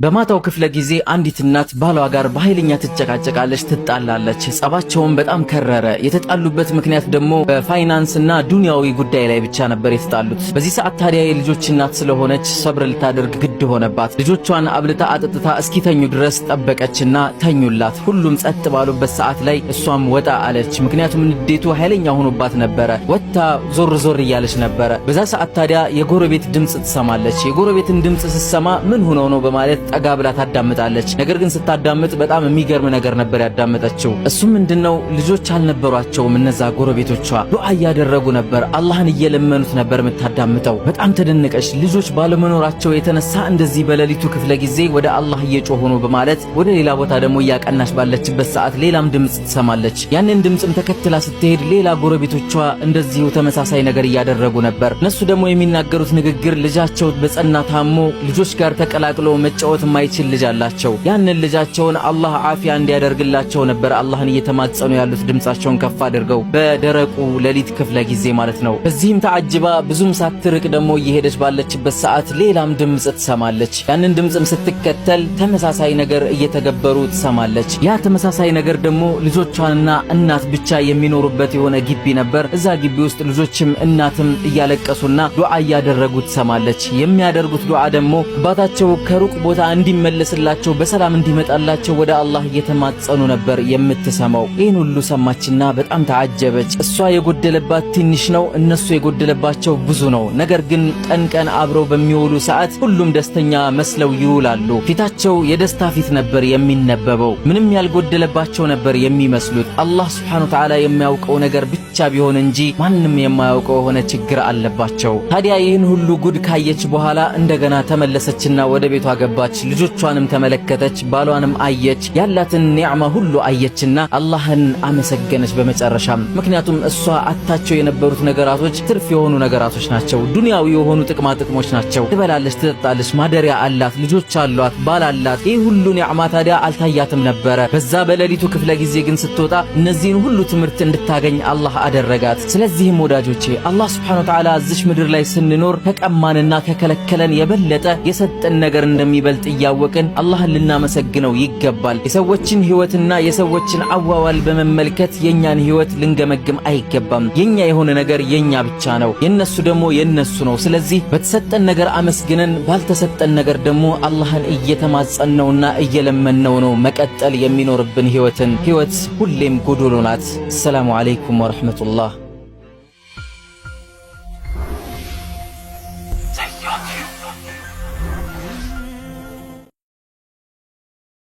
በማታው ክፍለ ጊዜ አንዲት እናት ባሏ ጋር በኃይለኛ ትጨቃጨቃለች፣ ትጣላለች። ጸባቸውን በጣም ከረረ። የተጣሉበት ምክንያት ደግሞ በፋይናንስና ዱንያዊ ጉዳይ ላይ ብቻ ነበር የተጣሉት። በዚህ ሰዓት ታዲያ የልጆች እናት ስለሆነች ሰብር ልታደርግ ግድ ሆነባት። ልጆቿን አብልታ አጥጥታ እስኪተኙ ድረስ ጠበቀችና ተኙላት። ሁሉም ጸጥ ባሉበት ሰዓት ላይ እሷም ወጣ አለች። ምክንያቱም ንዴቱ ኃይለኛ ሆኖባት ነበረ። ወጣ ዞር ዞር እያለች ነበረ። በዛ ሰዓት ታዲያ የጎረቤት ድምጽ ትሰማለች። የጎረቤትን ድምጽ ስትሰማ ምን ሆኖ ነው በማለት ጠጋ ብላ ታዳምጣለች። ነገር ግን ስታዳምጥ በጣም የሚገርም ነገር ነበር ያዳመጠችው። እሱም ምንድነው ልጆች አልነበሯቸውም። እነዛ ጎረቤቶቿ ዱዓ እያደረጉ ነበር፣ አላህን እየለመኑት ነበር የምታዳምጠው። በጣም ተደነቀች። ልጆች ባለመኖራቸው የተነሳ እንደዚህ በሌሊቱ ክፍለ ጊዜ ወደ አላህ እየጮሁ ነው በማለት ወደ ሌላ ቦታ ደግሞ እያቀናች ባለችበት ሰዓት ሌላም ድምጽ ትሰማለች። ያንን ድምጽም ተከትላ ስትሄድ ሌላ ጎረቤቶቿ እንደዚሁ ተመሳሳይ ነገር እያደረጉ ነበር። እነሱ ደግሞ የሚናገሩት ንግግር ልጃቸው በጸና ታሞ ልጆች ጋር ተቀላቅሎ መጫወት የማይችል ልጅ አላቸው። ያንን ልጃቸውን አላህ አፊያ እንዲያደርግላቸው ነበር አላህን እየተማጸኑ ያሉት ድምጻቸውን ከፍ አድርገው በደረቁ ሌሊት ክፍለ ጊዜ ማለት ነው። በዚህም ተዓጅባ ብዙም ሳትርቅ ደግሞ እየሄደች ባለችበት ሰዓት ሌላም ድምጽ ትሰማለች። ያንን ድምጽም ስትከተል ተመሳሳይ ነገር እየተገበሩ ትሰማለች። ያ ተመሳሳይ ነገር ደግሞ ልጆቿንና እናት ብቻ የሚኖሩበት የሆነ ግቢ ነበር። እዛ ግቢ ውስጥ ልጆችም እናትም እያለቀሱና ዱዓ እያደረጉ ትሰማለች። የሚያደርጉት ዱዓ ደግሞ አባታቸው ከሩቅ ቦታ እንዲመለስላቸው በሰላም እንዲመጣላቸው ወደ አላህ እየተማጸኑ ነበር የምትሰማው። ይህን ሁሉ ሰማችና በጣም ተዓጀበች። እሷ የጎደለባት ትንሽ ነው፣ እነሱ የጎደለባቸው ብዙ ነው። ነገር ግን ቀን ቀን አብረው በሚውሉ ሰዓት ሁሉም ደስተኛ መስለው ይውላሉ። ፊታቸው የደስታ ፊት ነበር የሚነበበው። ምንም ያልጎደለባቸው ነበር የሚመስሉት። አላህ ሱብሓነሁ ወተዓላ የሚያውቀው ነገር ብቻ ቢሆን እንጂ ማንም የማያውቀው የሆነ ችግር አለባቸው። ታዲያ ይህን ሁሉ ጉድ ካየች በኋላ እንደገና ተመለሰችና ወደ ቤቷ ገባች። ልጆቿንም ተመለከተች፣ ባሏንም አየች፣ ያላትን ኒዕማ ሁሉ አየችና አላህን አመሰገነች በመጨረሻም። ምክንያቱም እሷ አታቸው የነበሩት ነገራቶች ትርፍ የሆኑ ነገራቶች ናቸው፣ ዱንያዊ የሆኑ ጥቅማ ጥቅሞች ናቸው። ትበላለች፣ ትጠጣለች፣ ማደሪያ አላት፣ ልጆች አሏት፣ ባል አላት። ይህ ሁሉ ኒዕማ ታዲያ አልታያትም ነበረ። በዛ በሌሊቱ ክፍለ ጊዜ ግን ስትወጣ እነዚህን ሁሉ ትምህርት እንድታገኝ አላህ አደረጋት። ስለዚህም ወዳጆቼ አላህ ሱብሓነሁ ወተዓላ እዚህ ምድር ላይ ስንኖር ከቀማንና ከከለከለን የበለጠ የሰጠን ነገር እንደሚበልጥ እያወቅን አላህን ልናመሰግነው ይገባል። የሰዎችን ህይወትና የሰዎችን አዋዋል በመመልከት የኛን ህይወት ልንገመግም አይገባም። የኛ የሆነ ነገር የኛ ብቻ ነው፣ የነሱ ደግሞ የነሱ ነው። ስለዚህ በተሰጠን ነገር አመስግነን ባልተሰጠን ነገር ደግሞ አላህን እየተማጸነውና እየለመነው ነው መቀጠል የሚኖርብን። ህይወት ሁሌም ጎዶሎ ናት። ሰላሙ አለይኩም ወራህመቱላህ